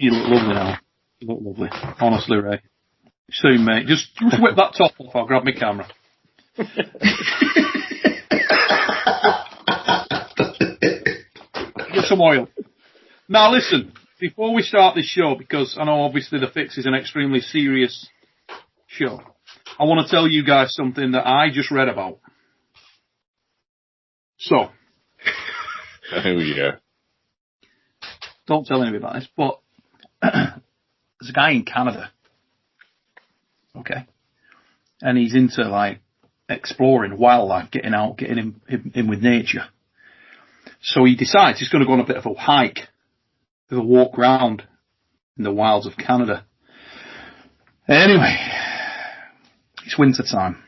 You look lovely now. You look lovely. Honestly, Ray. Soon, mate. Just whip that top off. I'll grab my camera. Get some oil. Now, listen. Before we start this show, because I know obviously The Fix is an extremely serious show, I want to tell you guys something that I just read about. So. Oh, yeah. Don't tell anybody about this, but there's a guy in Canada. Okay. And he's into, like, exploring wildlife, getting out, getting in with nature. So he decides he's going to go on a bit of a hike, a walk around in the wilds of Canada. Anyway, it's winter time.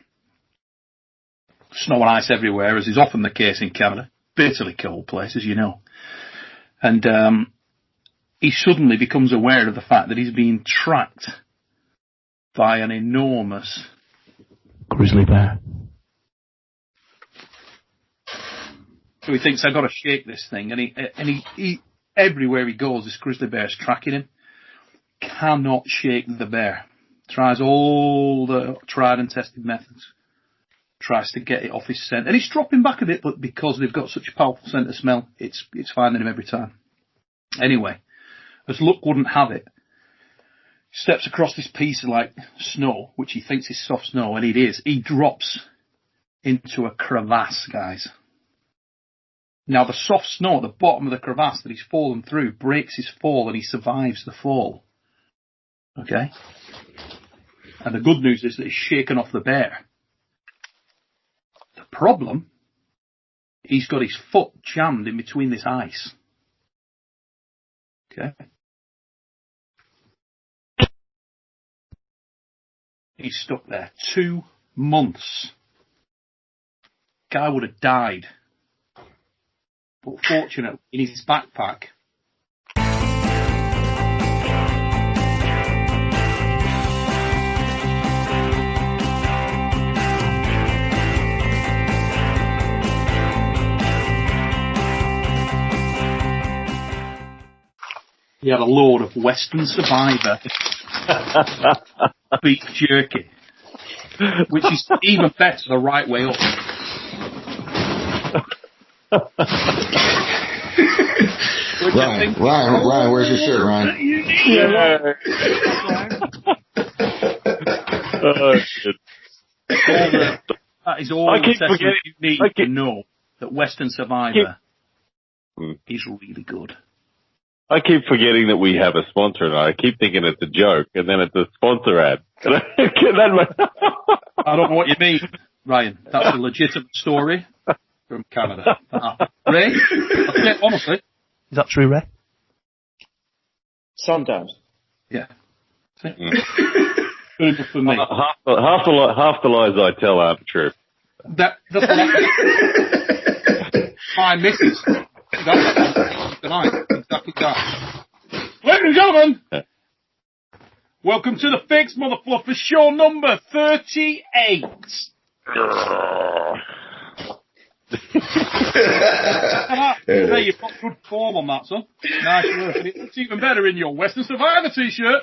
Snow and ice everywhere, as is often the case in Canada. Bitterly cold place, as you know. And he suddenly becomes aware of the fact that he's being tracked by an enormous grizzly bear. So he thinks, I've got to shake this thing. And he everywhere he goes, this grizzly bear is tracking him. Cannot shake the bear. Tries all the tried and tested methods. Tries to get it off his scent. And he's dropping back a bit, but because they've got such a powerful scent of smell, it's finding him every time. Anyway, as luck wouldn't have it, he steps across this piece of, like, snow, which he thinks is soft snow, and it is. He drops into a crevasse, guys. Now, the soft snow at the bottom of the crevasse that he's fallen through breaks his fall, and he survives the fall. Okay? And the good news is that he's shaken off the bear. The problem, he's got his foot jammed in between this ice. Okay? He's stuck there 2 months. Guy would have died. But fortunately, in his backpack, he had a load of Western Survivor beef jerky, which is even better the right way up. Ryan, where's your shirt, Ryan? That is all the testament you need to know that Western Survivor is really good. I keep forgetting that we have a sponsor, and I keep thinking it's a joke, and then it's a sponsor ad. I don't know what you mean, Ryan. That's a legitimate story from Canada. Ray? Honestly. Is that true, Ray? Sometimes. Yeah. Good enough for me. Half the lies I tell aren't true. That's my missus. Tonight. Exactly that. Ladies and gentlemen, welcome to the Fix Motherfluffer show number 38. Hey, you've got good form on that, son. Nice work. And it looks even better in your Western Survivor t-shirt.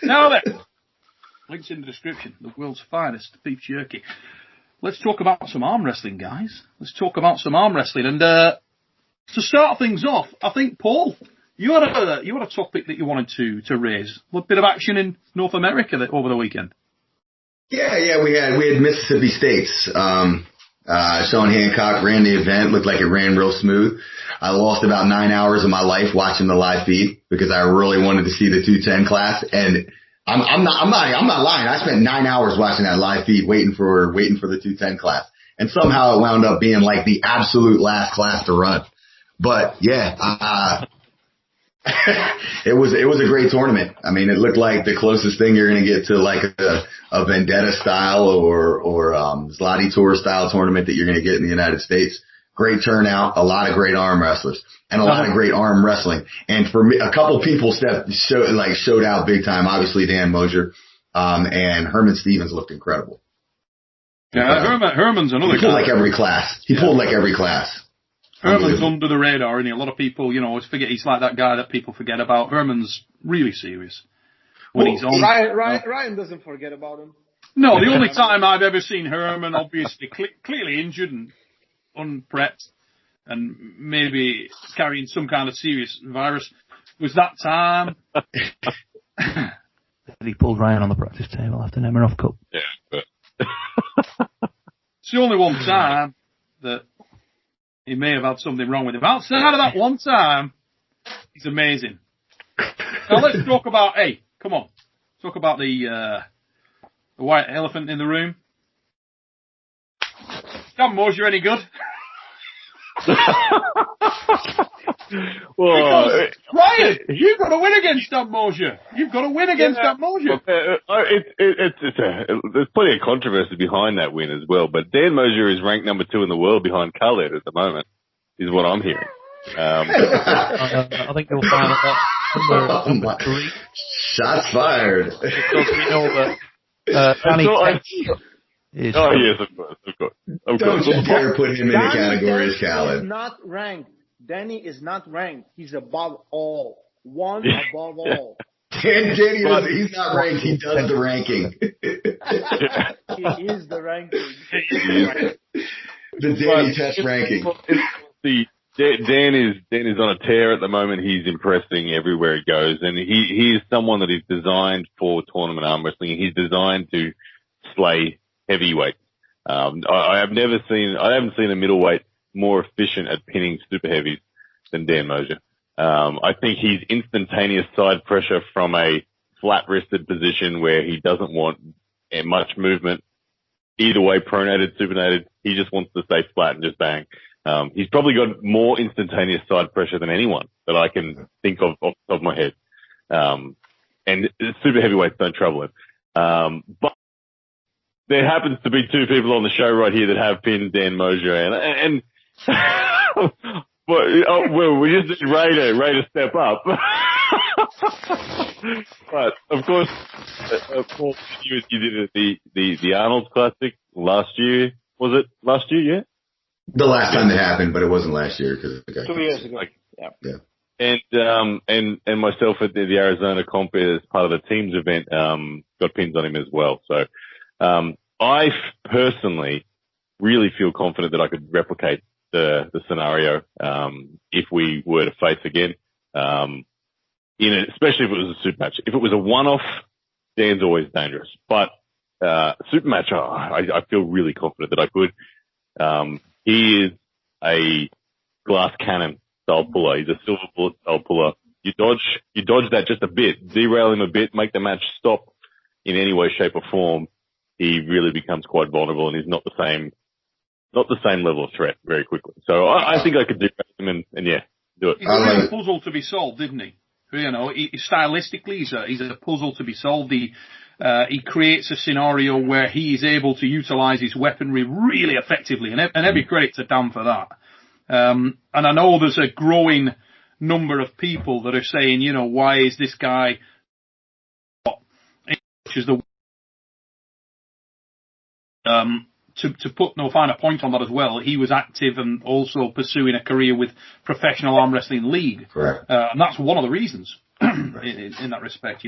Now then, links in the description. The world's finest beef jerky. Let's talk about some arm wrestling, guys. Let's talk about some arm wrestling. And to start things off, I think, Paul, you had a topic that you wanted to raise. A bit of action in North America over the weekend. Yeah, we had Mississippi States. Sean Hancock ran the event, looked like it ran real smooth. I lost about 9 hours of my life watching the live feed because I really wanted to see the 210 class, and I'm not lying. I spent 9 hours watching that live feed waiting for the 210 class, and somehow it wound up being like the absolute last class to run. But yeah, it was a great tournament. I mean, it looked like the closest thing you're going to get to like a Vendetta style or Zloty Tour style tournament that you're going to get in the United States. Great turnout, a lot of great arm wrestlers, and a lot of great arm wrestling. And for me, a couple people showed out big time. Obviously, Dan Mosier, and Herman Stevens looked incredible. Yeah, Herman's another guy. He pulled like every class. Herman's under the radar, and a lot of people, always forget he's like that guy that people forget about. Herman's really serious when he's on. Ryan doesn't forget about him. No, the only time I've ever seen Herman, obviously clearly injured and unprepped, and maybe carrying some kind of serious virus, was that time he pulled Ryan on the practice table after Nemiroff Cup. Yeah, but it's the only one time that he may have had something wrong with him. Outside of that one time, he's amazing. Now let's talk about, come on. Talk about the white elephant in the room. Dan Mosier any good? Well, Ryan, you've got to win against Dan Mosier. You've got to win against Dan Mosier. There's plenty of controversy behind that win as well, but Dan Mosier is ranked number 2 in the world behind Khaled at the moment, is what I'm hearing. I think you'll find that number 3. Shots fired. Because we know that Danny is... Oh, yes, of course. Don't you dare put him in the category as Khaled. He's not ranked. Danny is not ranked. He's above all. One above all. Danny, he's not ranked. He does the ranking. He is the ranking. The Danny test ranking. Dan is on a tear at the moment. He's impressing everywhere he goes, and he is someone that is designed for tournament arm wrestling. He's designed to slay heavyweight. I haven't seen a middleweight more efficient at pinning super heavies than Dan Mosier. I think he's instantaneous side pressure from a flat-wristed position where he doesn't want much movement. Either way, pronated, supinated, he just wants to stay flat and just bang. He's probably got more instantaneous side pressure than anyone that I can think of off the top of my head. And super heavyweights don't trouble him. But there happens to be 2 people on the show right here that have pinned Dan Mosier, and well, we just need Ray to step up. But of course, Paul, you did it at the Arnold's Classic last year. Was it last year? Yeah. The last time it happened, but it wasn't last year because the guy. 2 years ago. Yeah. And myself at the Arizona comp as part of the team's event, got pins on him as well. So, I personally really feel confident that I could replicate the scenario, if we were to face again, especially if it was a super match. If it was a one-off, Dan's always dangerous, but, super match, I feel really confident that I could. He is a glass cannon style puller. He's a silver bullet style puller. You dodge that just a bit, derail him a bit, make the match stop in any way, shape or form. He really becomes quite vulnerable and he's not the same level of threat very quickly. So I think I could do him and yeah, do it. He's a real puzzle to be solved, isn't he? Stylistically, he's a puzzle to be solved. He creates a scenario where he is able to utilize his weaponry really effectively, and every credit to Dan for that. And I know there's a growing number of people that are saying, why is this guy, which is the to put no finer point on that as well, he was active and also pursuing a career with Professional Arm Wrestling League. Correct. And that's one of the reasons in that respect,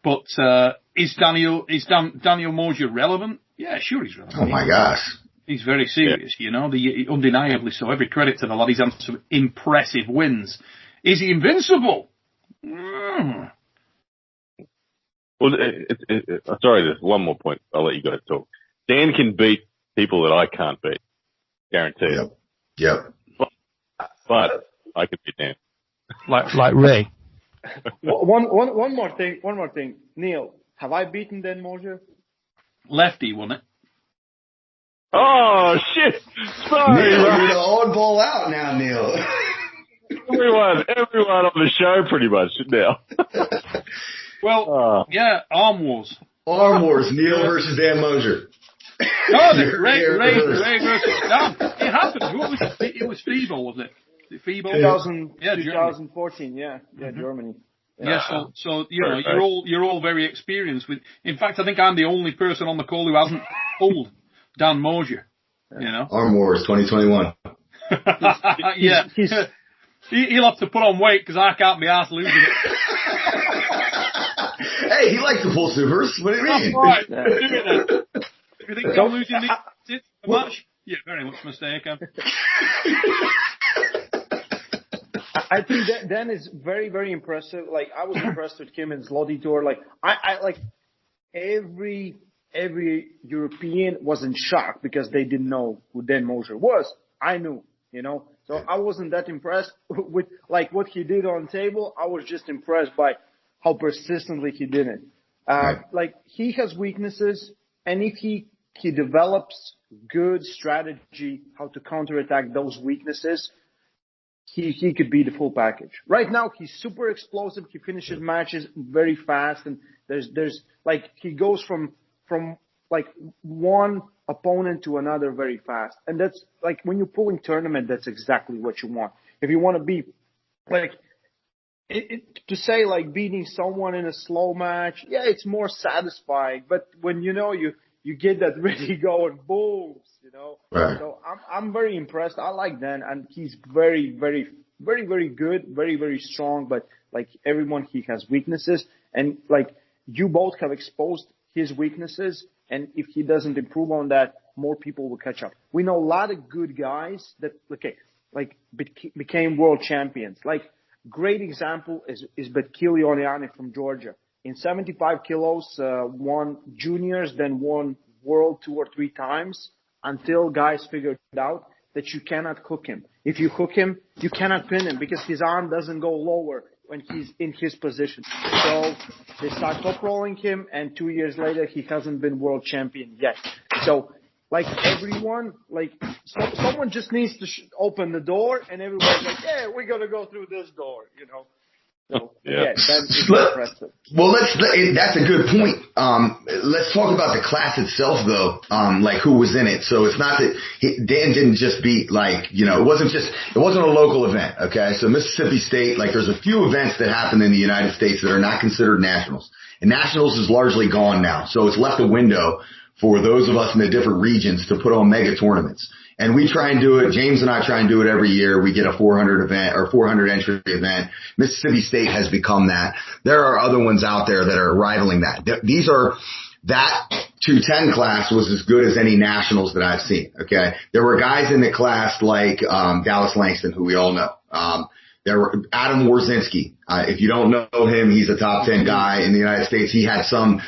But is Daniel Mosier relevant? Yeah, sure he's relevant. Oh my gosh. He's very serious, undeniably so. Every credit to the lad. He's had some impressive wins. Is he invincible? Well, sorry, there's one more point. I'll let you guys talk. Dan can beat people that I can't beat. Guaranteed. Yep. But I could beat Dan. Like Ray. One more thing. Neil, have I beaten Dan Mosier? Lefty won it. Oh, shit. Sorry. Neil, you're the odd ball out now, Neil. Everyone on the show pretty much now. Well, yeah, Arm Wars. Arm Wars, Neil versus Dan Mosier. Ray versus Dan. It happened. It was Feeble, wasn't it? Feeble? 2014, yeah, Germany. Yeah, so you're all very experienced with. In fact, I think I'm the only person on the call who hasn't pulled Dan Mosier. Arm Wars 2021. Yeah. He'll have to put on weight because I can't be arsed losing it. Hey, he likes to pull supers. What do you mean? Right. Do it then. If you think I'm losing the match, yeah, very much mistaken. I think that Dan is very, very impressive. Like, I was impressed with him in Zloty Tour. Like, I like every European was in shock because they didn't know who Dan Mosher was. I knew, you know. So I wasn't that impressed with like what he did on table. I was just impressed by how persistently he did it. Like, he has weaknesses, and if he develops good strategy how to counterattack those weaknesses, he could be the full package. Right now, he's super explosive. He finishes matches very fast, and there's like, he goes from like one opponent to another very fast. And that's like, when you're pulling tournament, that's exactly what you want. If you want to be like, to say like beating someone in a slow match, yeah, it's more satisfying. But when you know you get that ready going, booms, you know. Right. So I'm very impressed. I like Dan, and he's very, very, very, very good, very, very strong. But like everyone, he has weaknesses, and like you both have exposed his weaknesses. And if he doesn't improve on that, more people will catch up. We know a lot of good guys that became world champions. Like, great example is Betkili Oniani from Georgia. In 75 kilos, won juniors, then won world 2 or 3 times, until guys figured out that you cannot hook him. If you hook him, you cannot pin him because his arm doesn't go lower when he's in his position. So they start top rolling him, and 2 years later, he hasn't been world champion yet. So, like, everyone, like, someone just needs to open the door, and everyone's like, yeah, we're going to go through this door, you know. So, yeah, that's impressive. Well, that's a good point. Let's talk about the class itself, though. Like, who was in it. So it's not that Dan didn't just beat, like, you know, it wasn't a local event. Okay. So Mississippi State, like, there's a few events that happen in the United States that are not considered nationals, and nationals is largely gone now. So it's left a window for those of us in the different regions to put on mega tournaments. And we try and do it. James and I try and do it every year. We get a 400 event or 400 entry event. Mississippi State has become that. There are other ones out there that are rivaling that. That 210 class was as good as any nationals that I've seen. Okay. There were guys in the class like, Dallas Langston, who we all know. There were Adam Warzinski. If you don't know him, he's a top 10 guy in the United States. He had some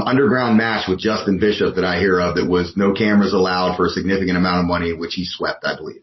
underground match with Justin Bishop that I hear of that was no cameras allowed for a significant amount of money, which he swept, I believe.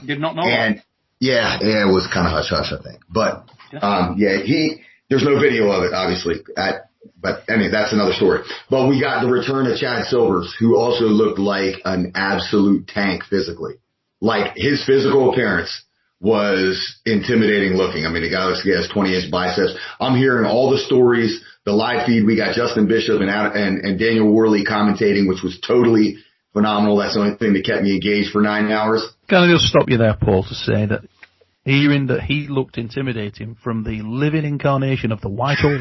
Did not know. And yeah, it was kind of hush hush, I think. But, there's no video of it, obviously. But anyway, that's another story. But we got the return of Chad Silvers, who also looked like an absolute tank physically. Like, his physical appearance was intimidating looking. I mean, the guy has 20-inch biceps. I'm hearing all the stories. The live feed, we got Justin Bishop and Daniel Worley commentating, which was totally phenomenal. That's the only thing that kept me engaged for 9 hours. Can I just stop you there, Paul, to say that hearing that he looked intimidating from the living incarnation of the White Orc.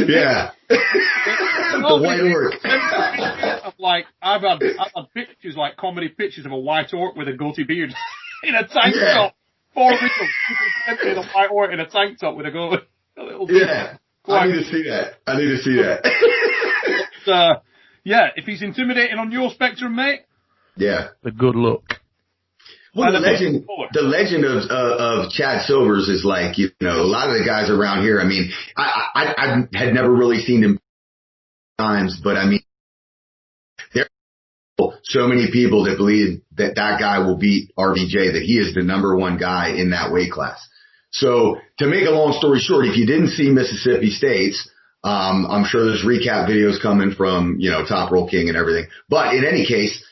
Yeah. The White Orc. Like, I've had pictures, like comedy pictures of a white orc with a goatee beard in a tank top. 4 reels. You a white orc in a tank top with a goatee. Yeah. I need to see that. Yeah, if he's intimidating on your spectrum, mate. Yeah. But good luck. Well, the legend of Chad Silvers is like, you know, a lot of the guys around here. I mean, I had never really seen him times, but I mean, there are so many people that believe that guy will beat RVJ, that he is the number one guy in that weight class. So to make a long story short, if you didn't see Mississippi State's, I'm sure there's recap videos coming from, you know, Top Roll King and everything. But in any case,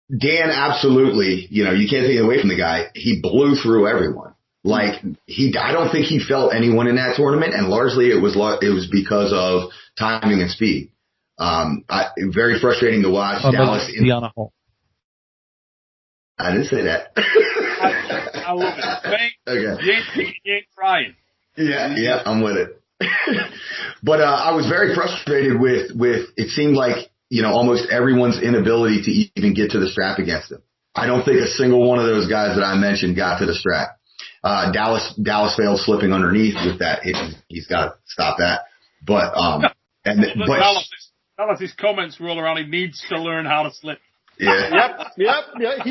Dan absolutely, you know, you can't take it away from the guy. He blew through everyone. Like, I don't think he felt anyone in that tournament, and largely it was because of timing and speed. Very frustrating to watch. Dallas. I didn't say that. I love it. Okay. You ain't trying. Yeah, I'm with it. But I was very frustrated with it seemed like almost everyone's inability to even get to the strap against him. I don't think a single one of those guys that I mentioned got to the strap. Dallas failed slipping underneath with that. He's got to stop that. But Dallas's comments were all around. He needs to learn how to slip. Yeah. Yeah. Yeah.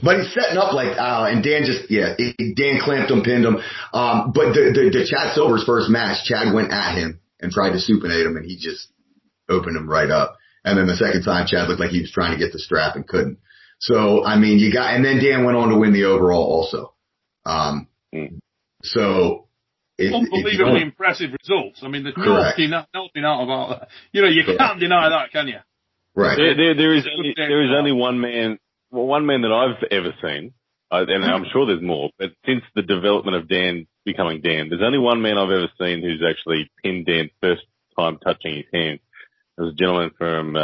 But he's setting up and Dan clamped him, pinned him. But the Chad Silver's first match, Chad went at him and tried to supinate him, and he just opened him right up. And then the second time, Chad looked like he was trying to get the strap and couldn't. So, I mean, and then Dan went on to win the overall also. So, unbelievably impressive results. I mean, there's nothing out about that. You can't deny that, can you? Right. There is only one man that I've ever seen, and I'm sure there's more, but since the development of Dan becoming Dan, there's only one man I've ever seen who's actually pinned Dan first time touching his hand. There's a gentleman from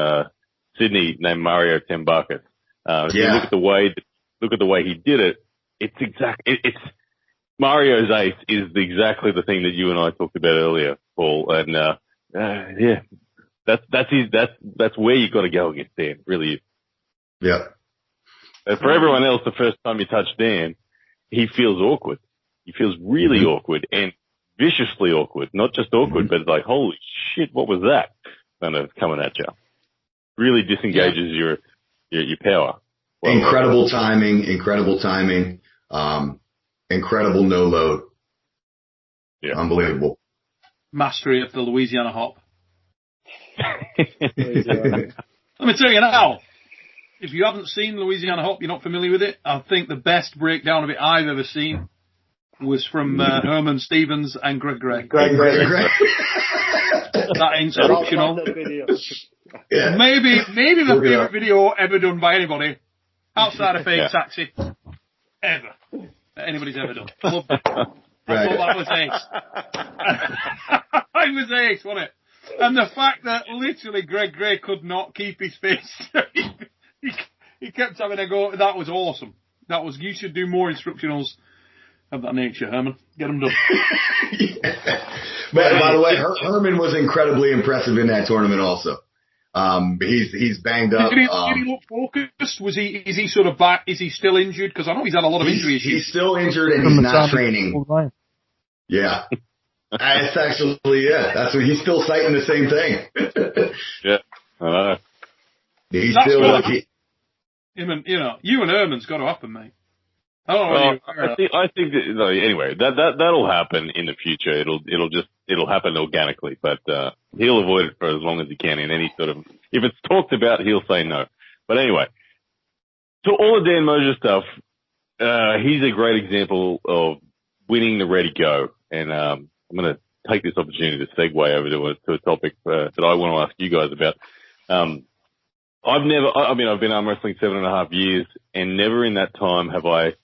Sydney named Mario Tembakis. If you look at the way he did it, it's Mario's ace is exactly the thing that you and I talked about earlier, Paul. And that's where you got to go against Dan, really is. Yeah. And for everyone else, the first time you touch Dan, he feels awkward. He feels really awkward and viciously awkward. Not just awkward, but like, holy shit, what was that? Kind of coming at you. Really disengages your power. Well, incredible timing, incredible no load. Yeah. Unbelievable. Mastery of the Louisiana hop. Let me tell you now, if you haven't seen Louisiana hop, you're not familiar with it, I think the best breakdown of it I've ever seen was from Herman Stevens and Greg Gray. That instructional. Yeah. Maybe the favorite video ever done by anybody outside of Fake Taxi ever that anybody's ever done. Loved it. I thought that was ace. It was ace, wasn't it? And the fact that literally Greg Gray could not keep his face. he kept having a go. That was awesome. You should do more instructionals of that nature, Herman. Get them done. But by the way, Herman was incredibly impressive in that tournament also. He's banged up. Did he look focused? Is he sort of back? Is he still injured? Because I know he's had a lot of injury issues. He's still injured and he's not training. Yeah. It's actually, that's what he's still citing the same thing. Yeah. I know. He's still lucky. You and Herman's got to happen, mate. I think that, anyway, that'll happen in the future. It'll happen organically, but he'll avoid it for as long as he can in any sort of, if it's talked about, he'll say no. But anyway, to all the Dan Mosier stuff, he's a great example of winning the ready go. And I'm going to take this opportunity to segue over to a topic that I want to ask you guys about. I've been arm wrestling 7.5 years, and never in that time have I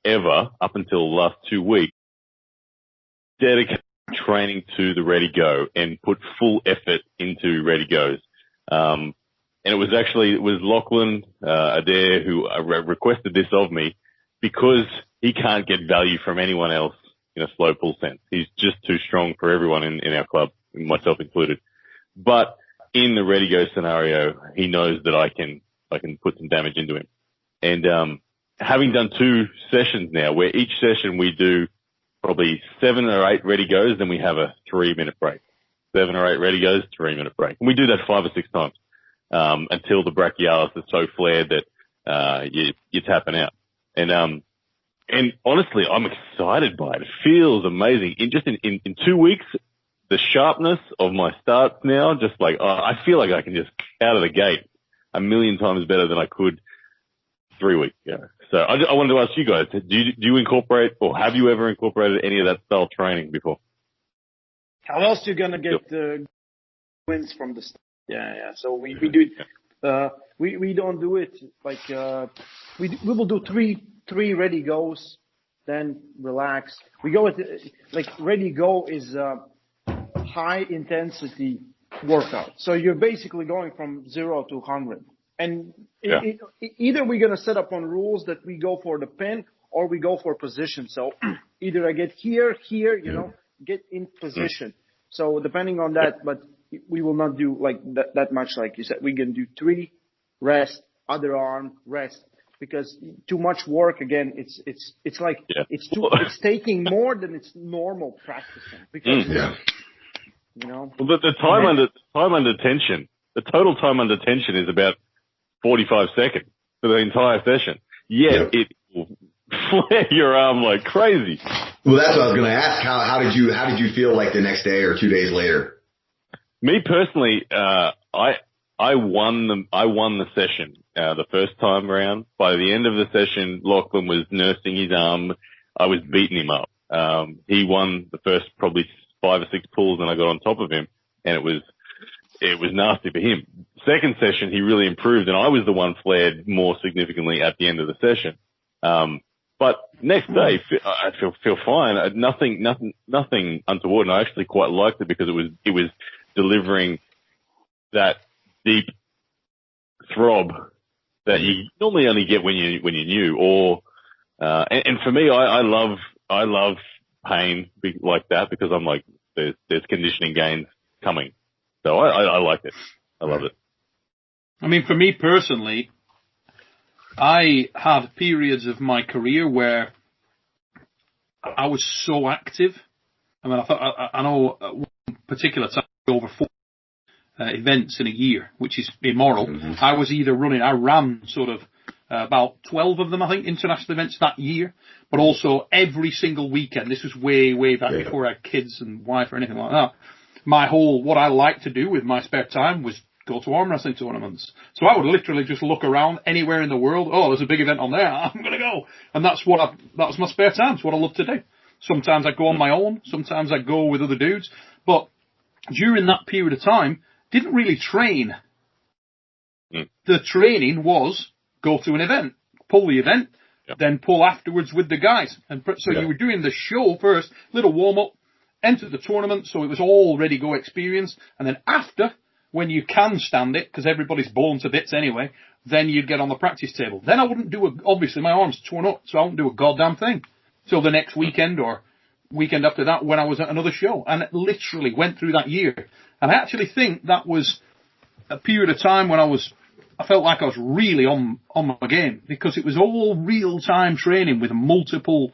ever, up until the last 2 weeks, dedicated training to the ready go and put full effort into ready goes. And it was Lachlan Adair who requested this of me because he can't get value from anyone else in a slow pull sense. He's just too strong for everyone in our club, myself included. But in the ready go scenario, he knows that I can put some damage into him. And having done 2 sessions now, where each session we do probably 7 or 8 ready goes, then we have a 3-minute break. 7 or 8 ready goes, 3-minute break. And we do that 5 or 6 times until the brachialis is so flared that you're tapping out. And honestly, I'm excited by it. It feels amazing. In 2 weeks, the sharpness of my starts now, just I feel like I can just out of the gate 1,000,000 times better than I could 3 weeks ago. So I wanted to ask you guys, do you incorporate, or have you ever incorporated any of that style training before? How else you gonna get wins from the start? Yeah. So we do it. We don't do it we will do three ready goes, then relax. We go with ready go is high intensity workout. So you're basically going from 0 to 100. And either we're going to set up on rules that we go for the pin or we go for position. So either I get here, get in position. So depending on that, but we will not do like that much, like you said. We're going to do 3, rest, other arm, rest, because too much work, again, it's like, it's taking more than it's normal practicing, because, you know. Well, the time under tension, the total time under tension is about 45 seconds for the entire session. Yet it will flare your arm like crazy. Well, that's what I was going to ask. How did you feel like the next day or 2 days later? Me personally, I won the session, the first time around. By the end of the session, Lachlan was nursing his arm. I was beating him up. He won the first probably 5 or 6 pulls, and I got on top of him, and it was nasty for him. Second session, he really improved, and I was the one flared more significantly at the end of the session. But next day, I feel fine. Nothing untoward, and I actually quite liked it because it was delivering that deep throb that you normally only get when you're new. Or and for me, I love pain like that, because I'm like, there's conditioning gains coming. So I like it. I love it. I mean, for me personally, I had periods of my career where I was so active. I mean, I know at one particular time, over 4 events in a year, which is immoral. Mm-hmm. I ran sort of about 12 of them, I think, international events that year, but also every single weekend. This was way back before I had kids and wife or anything like that. What I liked to do with my spare time was go to arm wrestling tournaments. So I would literally just look around anywhere in the world. Oh, there's a big event on there. I'm going to go. And that was my spare time. It's what I love to do. Sometimes I go on my own. Sometimes I go with other dudes. But during that period of time, didn't really train. The training was go to an event, pull the event, then pull afterwards with the guys. And so you were doing the show first, little warm-up, enter the tournament, so it was all ready-go experience. And then after, when you can stand it, because everybody's blown to bits anyway, then you'd get on the practice table. Then I wouldn't obviously my arm's torn up, so I wouldn't do a goddamn thing till the next weekend or weekend after that when I was at another show. And it literally went through that year. And I actually think that was a period of time when I felt like I was really on my game, because it was all real-time training with multiple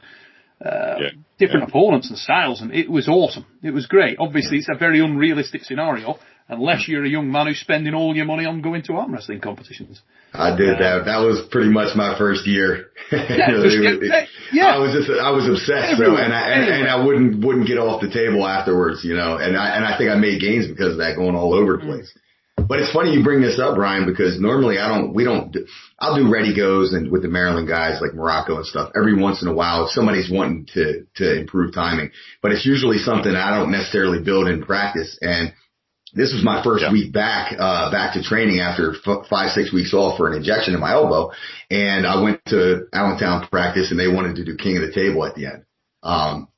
different opponents and styles, and it was awesome. It was great. Obviously, it's a very unrealistic scenario, unless you're a young man who's spending all your money on going to arm wrestling competitions. I did that. That was pretty much my first year. I was obsessed, bro, and I wouldn't get off the table afterwards, you know. And I think I made gains because of that, going all over the place. But it's funny you bring this up, Brian, because normally I'll do ready goes and with the Maryland guys like Morocco and stuff every once in a while if somebody's wanting to improve timing. But it's usually something I don't necessarily build in practice. And this was my first week back to training after 5-6 weeks off for an injection in my elbow. And I went to Allentown practice and they wanted to do King of the Table at the end.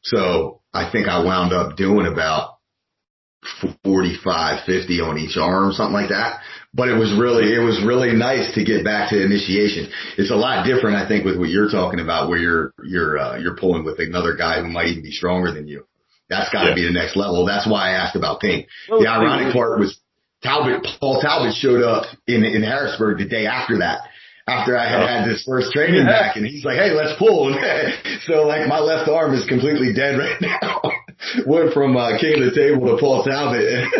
So I think I wound up doing about 45, 50 on each arm, something like that. But it was really nice to get back to initiation. It's a lot different, I think, with what you're talking about, where you're pulling with another guy who might even be stronger than you. That's got to be the next level. That's why I asked about Pink. The ironic part was Paul Talbot showed up in Harrisburg the day after that. After I had this first training back, and he's like, "Hey, let's pull." So like my left arm is completely dead right now. Went from King of the Table to Paul Talbot.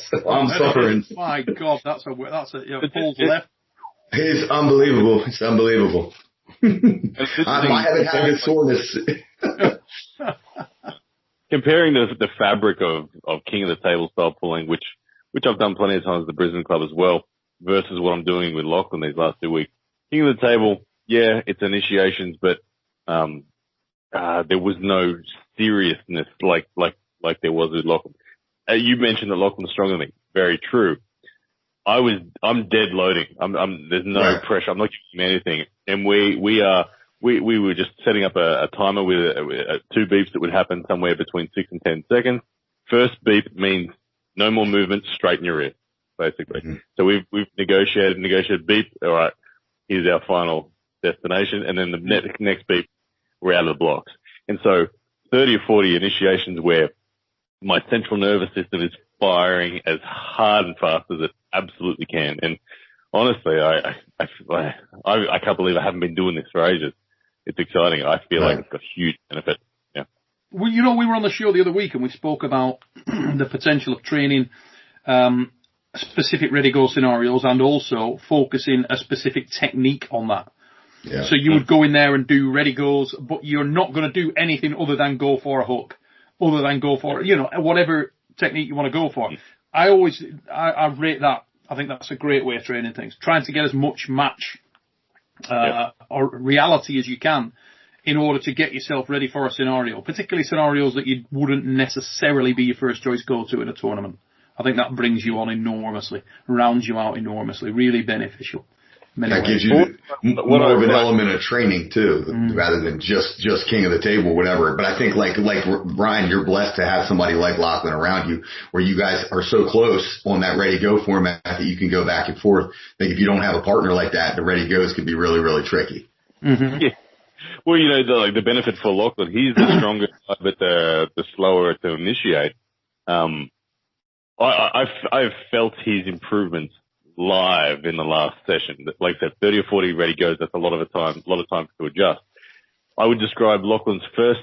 So I'm suffering. My God, that's Paul's left. It's unbelievable. It's unbelievable. I haven't had a good soreness. Comparing the fabric of King of the Table style pulling, which I've done plenty of times at the Brisbane Club as well, versus what I'm doing with Lachlan these last 2 weeks. King of the Table, it's initiations, but there was no seriousness like there was with Lachlan. You mentioned that Lachlan's stronger than me. Very true. I'm dead loading. There's no pressure. I'm not giving him anything. And we were just setting up a timer with 2 beeps that would happen somewhere between 6 and 10 seconds. First beep means no more movement, straight in your ear, basically. Mm-hmm. So we've negotiated beep. All right, here's our final destination. And then the next beep, we're out of the blocks. And so 30 or 40 initiations where my central nervous system is firing as hard and fast as it absolutely can. And honestly, I can't believe I haven't been doing this for ages. It's exciting. I feel like it's got huge benefit. Yeah. Well, we were on the show the other week and we spoke about the potential of training specific ready-go scenarios and also focusing a specific technique on that. Yeah. So you would go in there and do ready-goes, but you're not going to do anything other than go for a hook, other than go for, whatever technique you want to go for. I rate that. I think that's a great way of training things. Trying to get as much match or reality as you can in order to get yourself ready for a scenario, particularly scenarios that you wouldn't necessarily be your first choice go-to in a tournament. I think that brings you on enormously, rounds you out enormously, really beneficial. That gives you more of an element of training too, rather than just king of the table, whatever. But I think like Ryan, you're blessed to have somebody like Lachlan around you, where you guys are so close on that ready go format that you can go back and forth. I think if you don't have a partner like that, the ready goes could be really, really tricky. Mm-hmm. Yeah. Well, the benefit for Lachlan, he's the stronger guy, but the slower to initiate. I've felt his improvements live in the last session. Like I said, 30 or 40 ready goes, that's a lot of time to adjust. I would describe Lachlan's first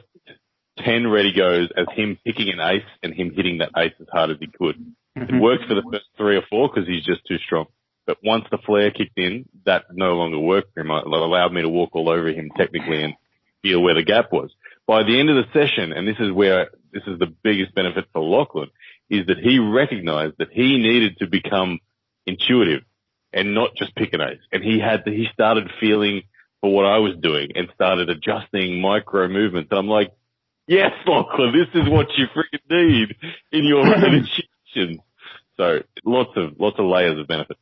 10 ready goes as him picking an ace and him hitting that ace as hard as he could. Mm-hmm. It worked for the first 3 or 4 because he's just too strong. But once the flare kicked in, that no longer worked for him. It allowed me to walk all over him technically and feel where the gap was. By the end of the session, and this is the biggest benefit for Lachlan, is that he recognized that he needed to become intuitive and not just pick an ace. And he started feeling for what I was doing and started adjusting micro movements. And I'm like, yes, Lachlan, this is what you freaking need in your initiation. So lots of layers of benefit.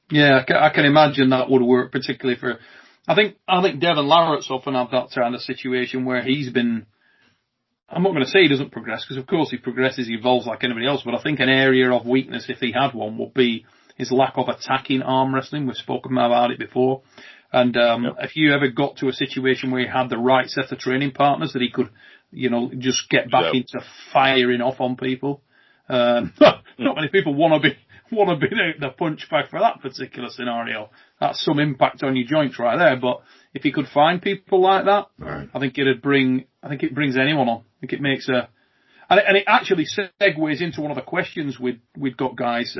Yeah, I can imagine that would work, particularly for, I think Devon Larratt's often had that kind of situation where he's been, I'm not going to say he doesn't progress, because of course he progresses, he evolves like anybody else, but I think an area of weakness, if he had one, would be his lack of attacking arm wrestling. We've spoken about it before. And if you ever got to a situation where he had the right set of training partners that he could, just get back into firing off on people, not many people want to be out the punch bag for that particular scenario. That's some impact on your joints right there. But if he could find people like that, right, I think it brings anyone on. I think it makes and it actually segues into one of the questions we've got, guys.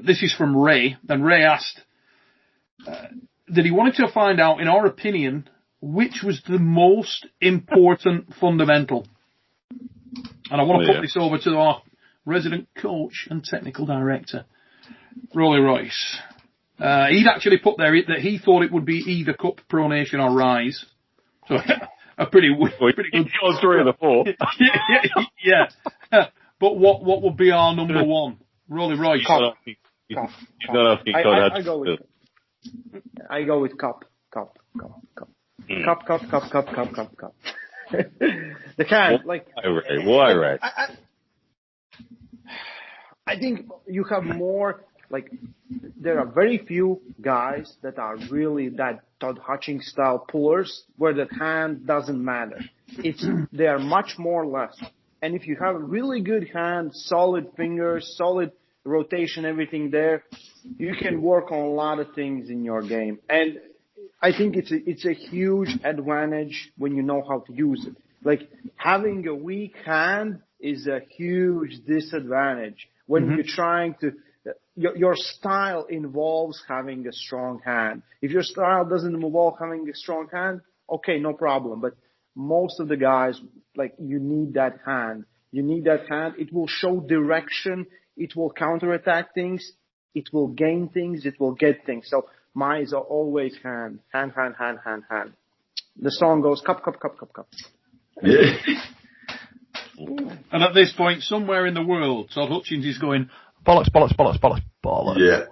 This is from Ray, and Ray asked that he wanted to find out, in our opinion, which was the most important fundamental. And I want to put this over to our resident coach and technical director, Rollie Royce. He'd actually put there that he thought it would be either cup, pronation, or rise. So a pretty good. 3 of the 4. yeah. But what would be our number one, Rollie Royce? He's not asking Todd. I go with cup. Cup. The can, like. Why, Ray? I think you have more, like, there are very few guys that are really that Todd Hutchings style pullers where the hand doesn't matter. They are much more less. And if you have a really good hand, solid fingers, solid rotation, everything there, you can work on a lot of things in your game. And I think it's a huge advantage when you know how to use it. Like, having a weak hand is a huge disadvantage when you're trying to, your style involves having a strong hand. If your style doesn't involve having a strong hand, okay, no problem. But most of the guys, like, you need that hand. You need that hand. It will show direction. It will counterattack things. It will gain things. It will get things. So mine are always hand. The song goes cup. Yeah. And at this point, somewhere in the world, Todd Hutchings is going, bollocks. Yeah.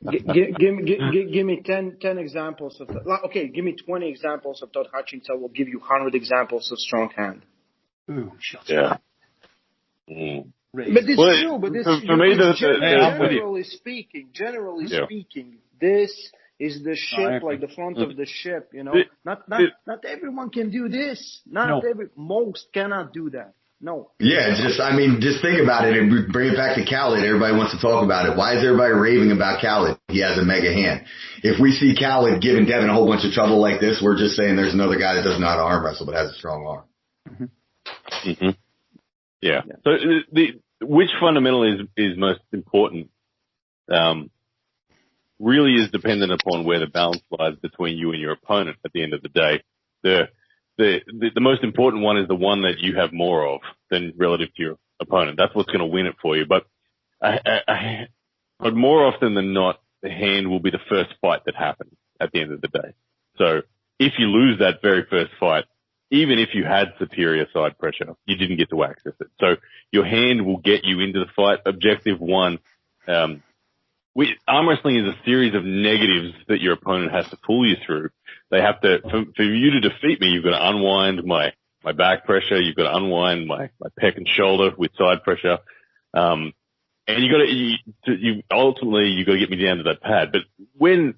Give me 10 examples of that. Okay, give me 20 examples of Todd Hutchings. I will give you 100 examples of strong hand. Ooh, shut up. But it's true. But this, generally speaking, this is the ship, like the front of the ship. Not everyone can do this. Most cannot do that. No. Yeah, just think about it and bring it back to Khaled. Everybody wants to talk about it. Why is everybody raving about Khaled? He has a mega hand. If we see Khaled giving Devin a whole bunch of trouble like this, we're just saying there's another guy that doesn't know how to arm wrestle but has a strong arm. Mm-hmm. Mm-hmm. Yeah. So which fundamental is most important really is dependent upon where the balance lies between you and your opponent at the end of the day. The most important one is the one that you have more of than relative to your opponent. That's what's going to win it for you. But but more often than not, the hand will be the first fight that happens at the end of the day. So if you lose that very first fight, even if you had superior side pressure, you didn't get to access it. So your hand will get you into the fight. Objective one, arm wrestling is a series of negatives that your opponent has to pull you through. They have to, for you to defeat me, you've got to unwind my back pressure. You've got to unwind my pec and shoulder with side pressure. And ultimately you got to get me down to that pad. But when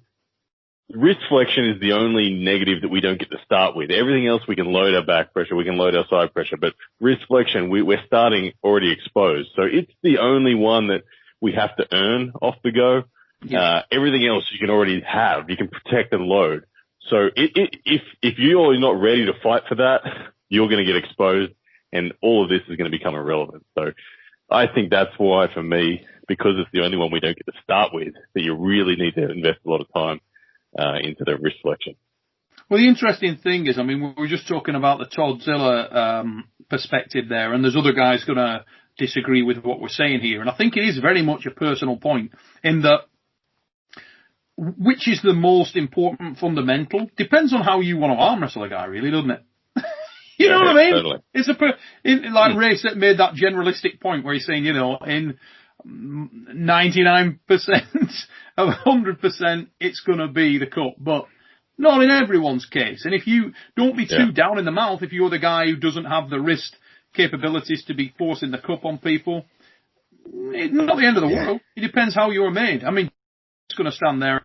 wrist flexion is the only negative that we don't get to start with. Everything else we can load our back pressure, we can load our side pressure, but wrist flexion, we're starting already exposed. So it's the only one that we have to earn off the go. Yeah. Everything else you can already have. You can protect and load. So if you're not ready to fight for that, you're going to get exposed and all of this is going to become irrelevant. So I think that's why for me, because it's the only one we don't get to start with, that you really need to invest a lot of time into the wrist flexion. Well, the interesting thing is, I mean, we were just talking about the Toddzilla perspective there, and there's other guys going to disagree with what we're saying here. And I think it is very much a personal point in that which is the most important fundamental depends on how you want to arm wrestle a guy, really, doesn't it? You know what I mean? Totally. It's like Ray made that generalistic point where he's saying, you know, in 99% of 100%, it's going to be the cup, but not in everyone's case. And if you don't be too down in the mouth, if you're the guy who doesn't have the wrist capabilities to be forcing the cup on people, it's not the end of the world. It depends how you're made. I mean, it's going to stand there.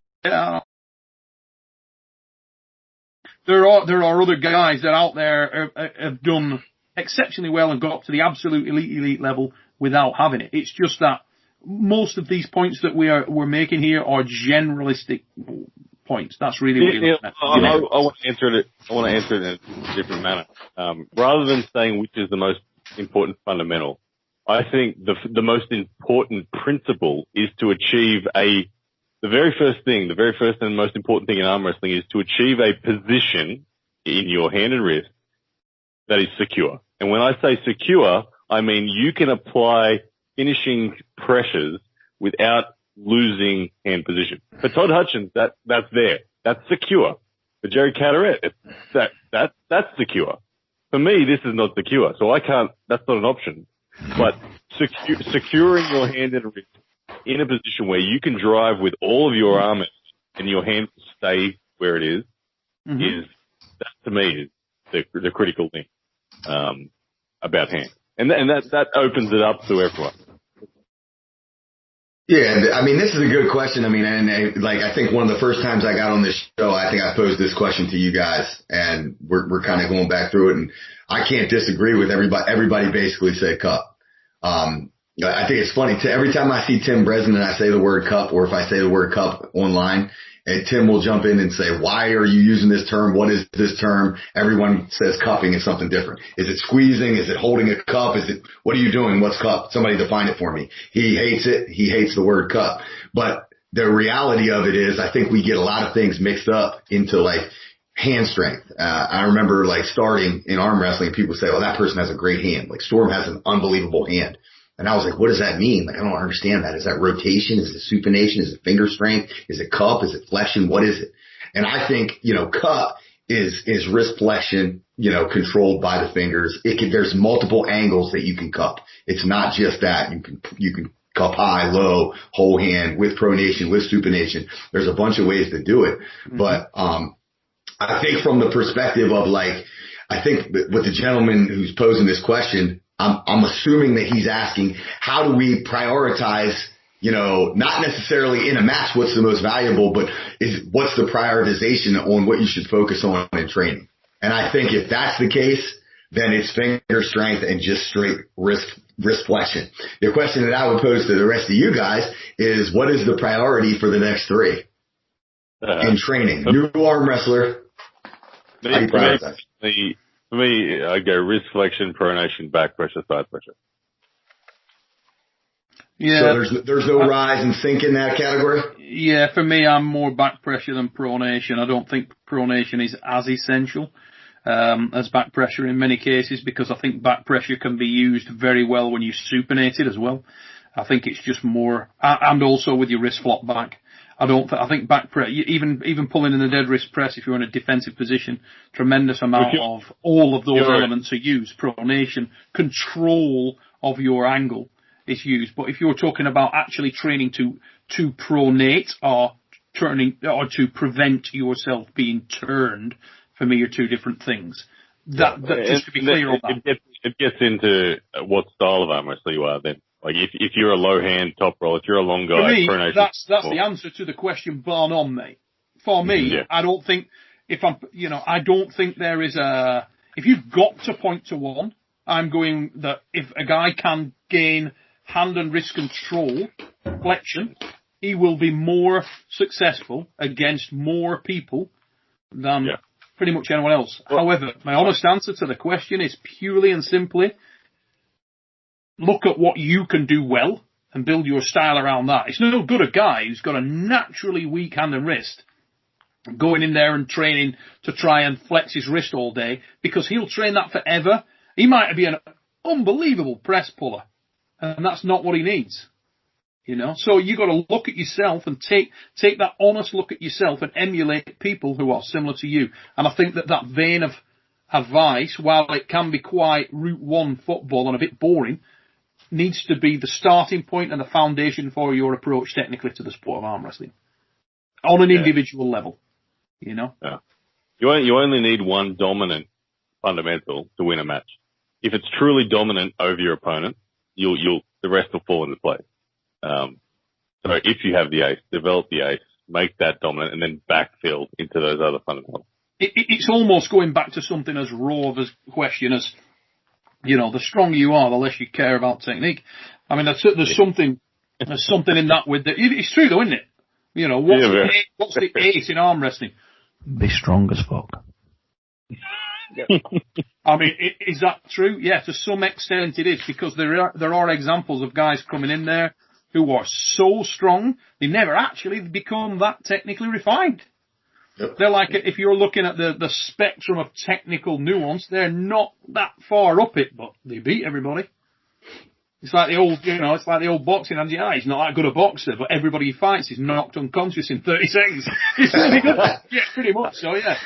There are other guys that out there have done exceptionally well and got to the absolute elite level without having it. It's just that most of these points that we're making here are generalistic points. That's really what I want to answer it. I want to answer it in a different manner. Rather than saying which is the most important fundamental, I think the most important principle is to achieve the very first and most important thing in arm wrestling is to achieve a position in your hand and wrist that is secure. And when I say secure, I mean you can apply finishing pressures without losing hand position. For Todd Hutchins, that's there. That's secure. For Jerry Carteret, that's secure. For me, this is not secure, so that's not an option. But securing your hand and wrist in a position where you can drive with all of your arm and your hand will stay where it is, that to me is the critical thing about hand. And that opens it up to everyone. Yeah, I mean, this is a good question. I mean, and I think one of the first times I got on this show, I think I posed this question to you guys, and we're kind of going back through it, and I can't disagree with everybody. Everybody basically said cup. I think it's funny. Every time I see Tim Bresnan and I say the word cup, or if I say the word cup online, and Tim will jump in and say, why are you using this term? What is this term? Everyone says cupping is something different. Is it squeezing? Is it holding a cup? What are you doing? What's cup? Somebody define it for me. He hates it. He hates the word cup. But the reality of it is I think we get a lot of things mixed up into like hand strength. I remember like starting in arm wrestling, people say, well, that person has a great hand. Like Storm has an unbelievable hand. And I was like, what does that mean? Like, I don't understand that. Is that rotation? Is it supination? Is it finger strength? Is it cup? Is it flexion? What is it? And I think, cup is wrist flexion, controlled by the fingers. There's multiple angles that you can cup. It's not just that. You can cup high, low, whole hand, with pronation, with supination. There's a bunch of ways to do it. Mm-hmm. But, I think from the perspective of I think with the gentleman who's posing this question, I'm assuming that he's asking, how do we prioritize, not necessarily in a match what's the most valuable, but what's the prioritization on what you should focus on in training? And I think if that's the case, then it's finger strength and just straight wrist flexion. The question that I would pose to the rest of you guys is, what is the priority for the next 3 in training? New arm wrestler. How do you prioritize? For me, I go wrist flexion, pronation, back pressure, side pressure. Yeah. So there's no rise and sink in that category? Yeah, for me, I'm more back pressure than pronation. I don't think pronation is as essential as back pressure in many cases, because I think back pressure can be used very well when you supinate it as well. I think it's just more, and also with your wrist flop back. I think back press, even pulling in the dead wrist press, if you're in a defensive position, tremendous amount of all of those elements are used. Pronation, control of your angle is used. But if you're talking about actually training to pronate or to prevent yourself being turned, for me are 2 different things. That just to be clear on that. It gets into what style of arm wrestler you are then. Like if you're a low hand top roll, if you're a long guy, for me, pronation. that's the answer to the question, bar none, mate. For me, I don't think I don't think there is if you've got to point to one, I'm going that if a guy can gain hand and wrist control, flexion, he will be more successful against more people than pretty much anyone else. However, my honest answer to the question is purely and simply, look at what you can do well and build your style around that. It's no good a guy who's got a naturally weak hand and wrist going in there and training to try and flex his wrist all day, because he'll train that forever. He might be an unbelievable press puller, and that's not what he needs. So you got to look at yourself and take that honest look at yourself and emulate people who are similar to you. And I think that vein of advice, while it can be quite route one football and a bit boring, needs to be the starting point and the foundation for your approach technically to the sport of arm wrestling on an individual level. Yeah. You only need one dominant fundamental to win a match. If it's truly dominant over your opponent, the rest will fall into place. So if you have the ace, develop the ace, make that dominant, and then backfill into those other fundamentals. It's almost going back to something as raw of a question as, the stronger you are, the less you care about technique. I mean, there's something in that with it. It's true though, isn't it? What's the ace in arm wrestling? Be strong as fuck. I mean, is that true? Yeah, to some extent it is, because there are examples of guys coming in there who are so strong, they never actually become that technically refined. Yep. They're like, if you're looking at the spectrum of technical nuance, they're not that far up it, but they beat everybody. It's like the old boxing, and he's not that good a boxer, but everybody he fights is knocked unconscious in 30 seconds. He's really good. Yeah, pretty much so, yeah.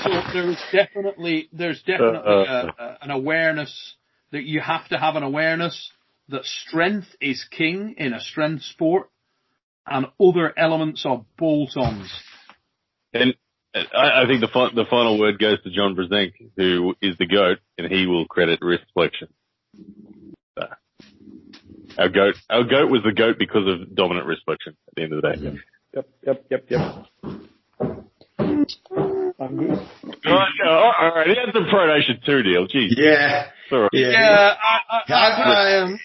So there's definitely an awareness that you have to have an awareness that strength is king in a strength sport, and other elements are bolt-ons. And I think the final word goes to John Brzenk, who is the GOAT, and he will credit wrist flexion. Our GOAT was the GOAT because of dominant wrist flexion at the end of the day. Yep. I'm good. All right. He had the pronation too, deal. Jeez. Yeah. Sorry. Yeah. I am.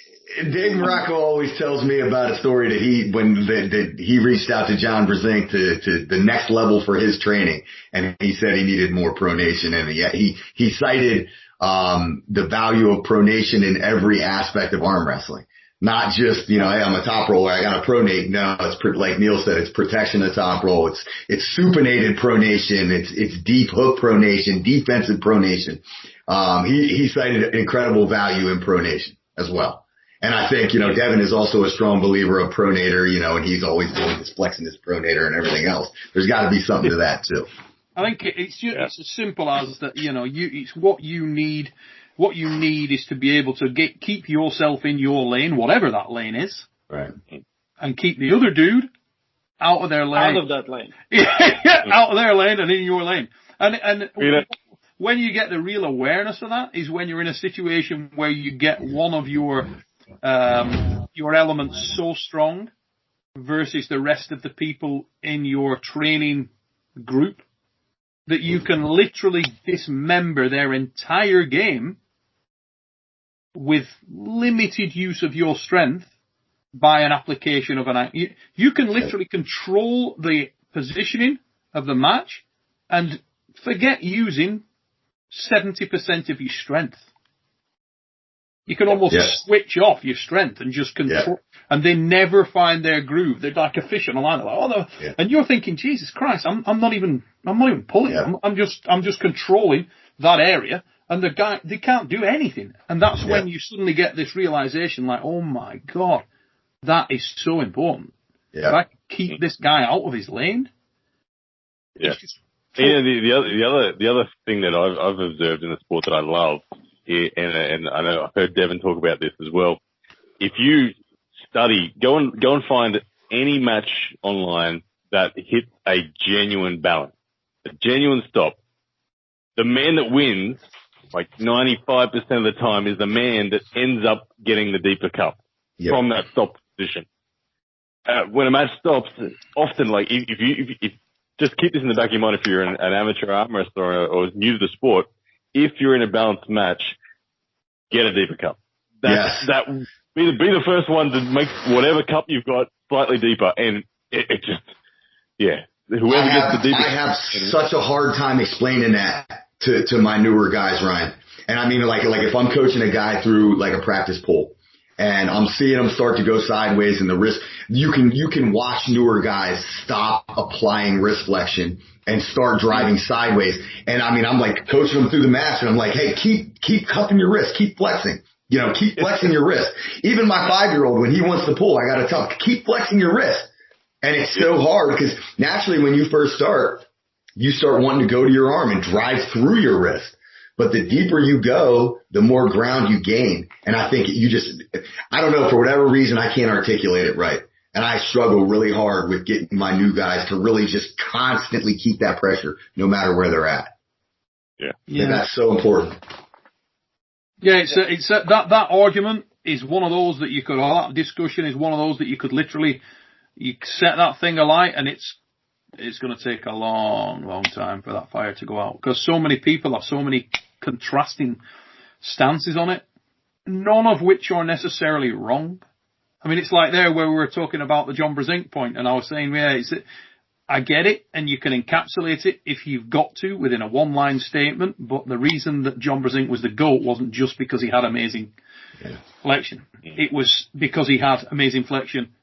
Dave Morocco always tells me about a story that he reached out to John Brzenk to the next level for his training, and he said he needed more pronation, and he cited the value of pronation in every aspect of arm wrestling. Not just, hey, I'm a top roller, I got to pronate. No, it's like Neil said, it's protection of top roll. It's supinated pronation. It's deep hook pronation, defensive pronation. He cited incredible value in pronation as well. And I think, Devin is also a strong believer of pronator, and he's always doing this flexing his pronator and everything else. There's got to be something to that too. I think it's as simple as that, it's what you need. What you need is to be able to keep yourself in your lane, whatever that lane is. Right. And keep the other dude out of their lane. Out of that lane. Out of their lane and in your lane. And when you get the real awareness of that is when you're in a situation where you get one of your elements so strong versus the rest of the people in your training group that you can literally dismember their entire game with limited use of your strength by an application of an... You can literally control the positioning of the match and forget using 70% of your strength. You can almost switch off your strength and just control, and they never find their groove. They're like a fish on a line. They're like, oh no. And you're thinking, Jesus Christ, I'm not even pulling. I'm just controlling that area, and the guy, they can't do anything. And that's when you suddenly get this realization, like, oh my God, that is so important. If I keep this guy out of his lane. Yeah. The other thing that I've observed in the sport that I love, and I know I've heard Devin talk about this as well. If you study, go and find any match online that hits a genuine balance, a genuine stop. The man that wins, like 95% of the time, is the man that ends up getting the deeper cup from that stop position. When a match stops, often, like, if you just keep this in the back of your mind if you're an amateur arm wrestler or new to the sport, if you're in a balanced match, get a deeper cup. Be the first one to make whatever cup you've got slightly deeper, and it just, whoever gets the deeper. I have such a hard time explaining that to my newer guys, Ryan. And I mean, like if I'm coaching a guy through like a practice pull, and I'm seeing him start to go sideways in the wrist, you can watch newer guys stop applying wrist flexion and start driving sideways. And I mean, I'm like coaching them through the match, and I'm like, hey, keep cupping your wrist, keep flexing. Keep flexing your wrist. Even my 5-year-old, when he wants to pull, I got to tell him, keep flexing your wrist. And it's so hard because naturally when you first start, you start wanting to go to your arm and drive through your wrist. But the deeper you go, the more ground you gain. And I think I don't know, for whatever reason, I can't articulate it right. And I struggle really hard with getting my new guys to really just constantly keep that pressure no matter where they're at. And that's so important. Yeah, it's that argument is one of those that you could, or that discussion is one of those that you could literally, you set that thing alight, and it's going to take a long, long time for that fire to go out, because so many people have so many contrasting stances on it, none of which are necessarily wrong. I mean, it's like there where we were talking about the John Brzenk point, and I was saying, I get it, and you can encapsulate it if you've got to within a one-line statement, but the reason that John Brzenk was the GOAT wasn't just because he had amazing flexion. It was because he had amazing flexion,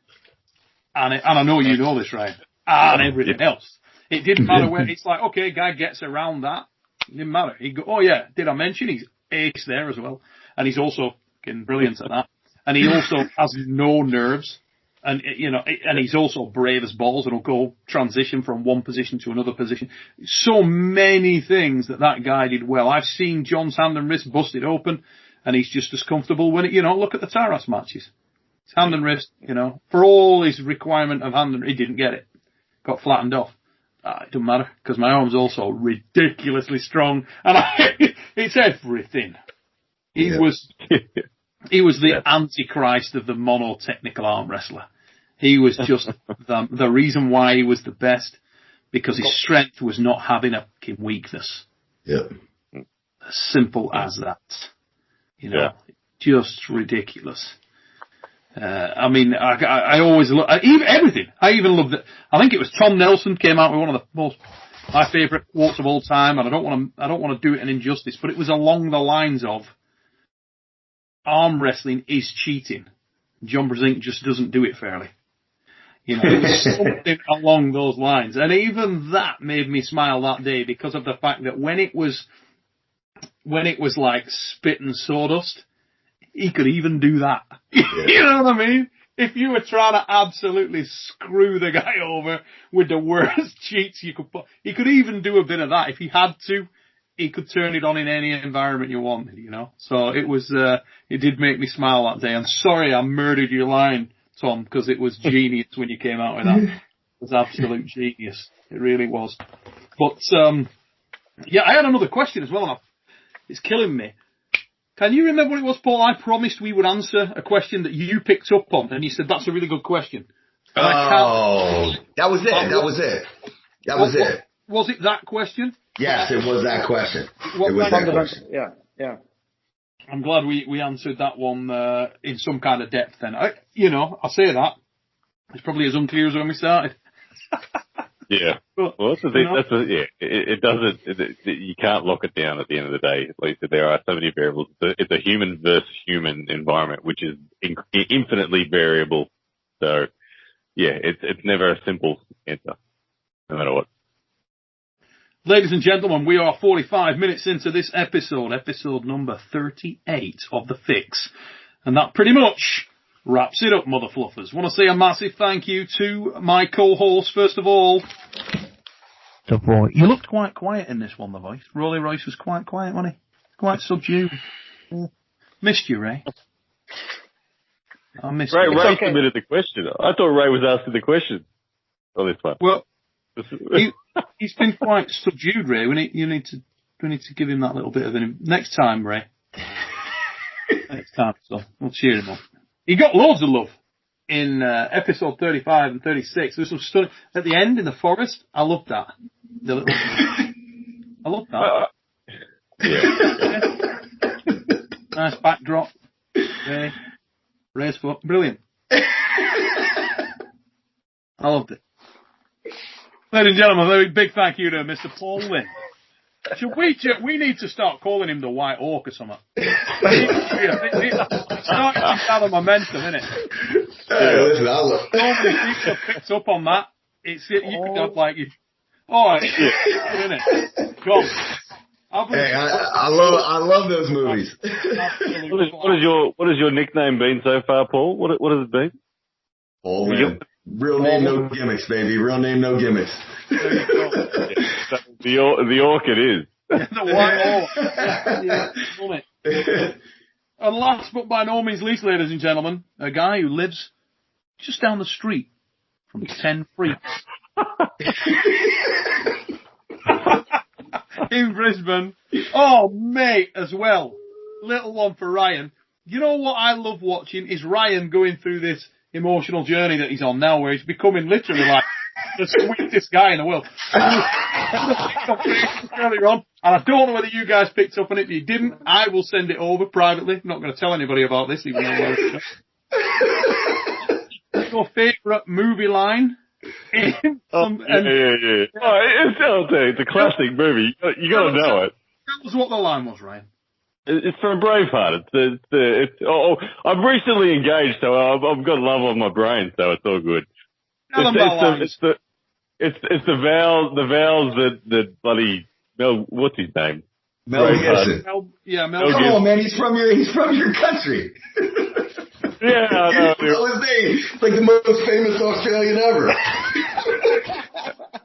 and I know you know this, right? And everything else. It didn't matter where, it's like, okay, guy gets around that. It didn't matter. He'd go, oh yeah, did I mention he's ace there as well? And he's also getting brilliant at that. And he also has no nerves. And, and he's also brave as balls and will go transition from one position to another position. So many things that guy did well. I've seen John's hand and wrist busted open, and he's just as comfortable when look at the Taras matches. His hand and wrist, for all his requirement of hand and he didn't get it. Got flattened off. It doesn't matter, because my arm's also ridiculously strong, and it's everything. He was the antichrist of the monotechnical arm wrestler. He was just the reason why he was the best, because his strength was not having a weakness. As simple as that. Just ridiculous. I mean, I always look, everything. I even loved it. I think it was Tom Nelson came out with one of my favourite quotes of all time, and I don't want to do it an injustice, but it was along the lines of, arm wrestling is cheating. John Brzenk just doesn't do it fairly. It was something along those lines. And even that made me smile that day, because of the fact that when it was like spit and sawdust, he could even do that. You know what I mean? If you were trying to absolutely screw the guy over with the worst cheats you could put, he could even do a bit of that. If he had to, he could turn it on in any environment you wanted, So it was, it did make me smile that day. I'm sorry I murdered your line, Tom, because it was genius when you came out with that. It was absolute genius. It really was. But, I had another question as well, and it's killing me. Can you remember what it was, Paul? I promised we would answer a question that you picked up on, and you said, that's a really good question. That was it. That was it. Was it that question? Yes, it was that question. What It was that question. Yeah. I'm glad we answered that one in some kind of depth then. I say that. It's probably as unclear as when we started. Yeah. But, Well, that's the thing. It doesn't. You can't lock it down at the end of the day. At least there are so many variables. It's a human versus human environment, which is infinitely variable. So, yeah, it's never a simple answer, no matter what. Ladies and gentlemen, we are 45 minutes into this episode number 38 of The Fix. And that pretty much wraps it up, mother fluffers. Want to say a massive thank you to my co-host, first of all. You looked quite quiet in this one, the voice. Rollie Royce was quite quiet, wasn't he? Quite subdued. Yeah. Missed you, Ray. I missed you. Ray submitted the question. I thought Ray was asking the question on this one. Well, he's been quite subdued, Ray. We need to give him that little bit of an... Next time, Ray. Next time, so we'll cheer him up. He got loads of love in episode 35 and 36. There was some stunning... At the end, in the forest, I loved that. I loved that. Yeah. Nice backdrop. Ray's foot. Brilliant. I loved it. Ladies and gentlemen, a very big thank you to Mr. Paul Linn. We need to start calling him the White Hawk or something. It's starting to gather momentum, isn't it? Listen, Normally people have picked up on that. You could have like you. Oh, isn't it? Go on. Hey, I love those movies. What has your nickname been so far, Paul? What has it been? Paul Linn. Real name, no gimmicks, baby. Real name, no gimmicks. The orchid is. The White Hawk. Yeah, and last but by no means least, ladies and gentlemen, a guy who lives just down the street from 10 Freaks. In Brisbane. Oh, mate, as well. Little one for Ryan. You know what I love watching is Ryan going through this emotional journey that he's on now, where he's becoming literally like the sweetest guy in the world. Earlier on, and I don't know whether you guys picked up on it. If you didn't, I will send it over privately. I'm not going to tell anybody about this, even though your favourite movie line? Yeah. Oh, it's a classic movie. You got to know it. That was what the line was, Ryan. It's from Braveheart. I'm recently engaged, so I've got love on my brain, so it's all good. It's the vowels that bloody Mel. What's his name? Mel Gibson. Mel. Come on, man. He's from your country. Yeah, I know. His name. It's like the most famous Australian ever.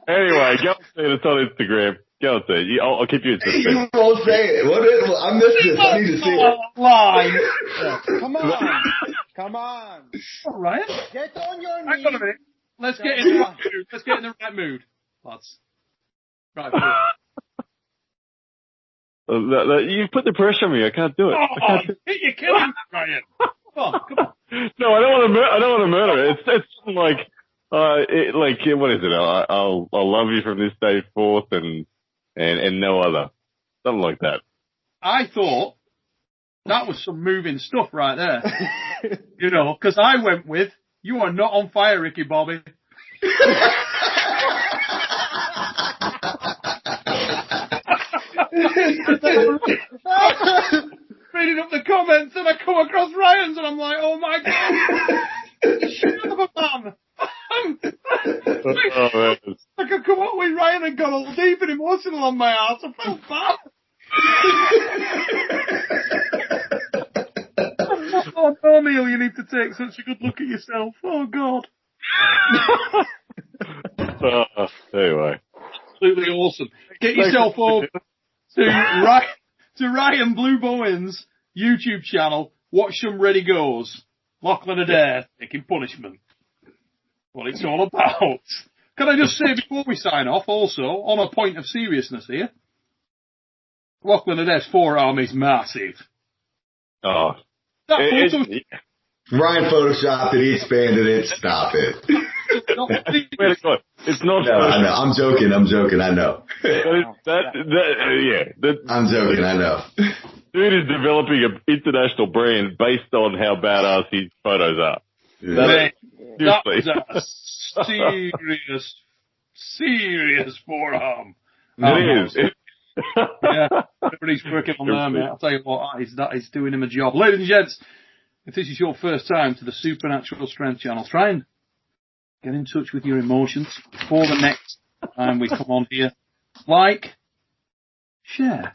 Anyway, go and see it. It's on Instagram. Go and see it. I'll keep you in suspense. You won't say it. I missed this. I need to see it. Line. Come on. All right. Get on your knees. Hang on a minute. Let's get in the right mood. Let's get in the right mood, lads. Right. You put the pressure on me. I can't do it. You're killing me, Ryan. Come on. No, I don't want to murder it. It's something like, what is it? I'll love you from this day forth and no other. Something like that. I thought that was some moving stuff right there. Because I went with, you are not on fire, Ricky Bobby. Reading up the comments and I come across Ryan's and I'm like, oh my God. Shut up, man. I could come up with Ryan and got all deep and emotional on my ass. I felt bad. Oh, no, Neil, you need to take such a good look at yourself. Oh, God. Anyway. Absolutely awesome. Get yourself over to Ryan Blue Bowen's YouTube channel. Watch some Ready Goes. Lachlan Adair taking punishment. What it's all about. Can I just say before we sign off, also, on a point of seriousness here, Lachlan Adair's forearm is massive. Oh. Ryan photoshopped it, he expanded it, stop it. It's not. No, I know. I'm joking. I know. I'm joking. I know. Dude is developing an international brand based on how badass his photos are. Yeah. That was a serious forearm. It is. Yeah, everybody's working on there, mate. I'll tell you what, he's doing him a job. Ladies and gents, if this is your first time to the Supernatural Strength channel, try and get in touch with your emotions before the next time we come on here. Like, share,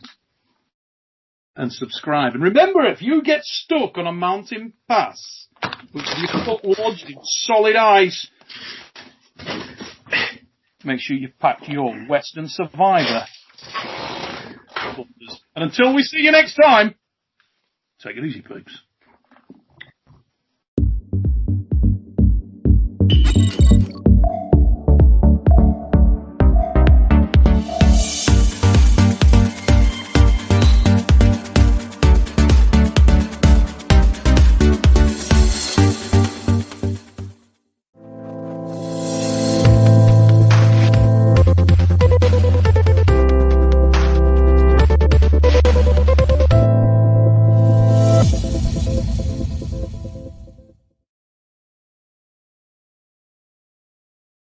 and subscribe. And remember, if you get stuck on a mountain pass with your foot lodged in solid ice, make sure you've packed your Western Survivor. And until we see you next time, take it easy, peeps.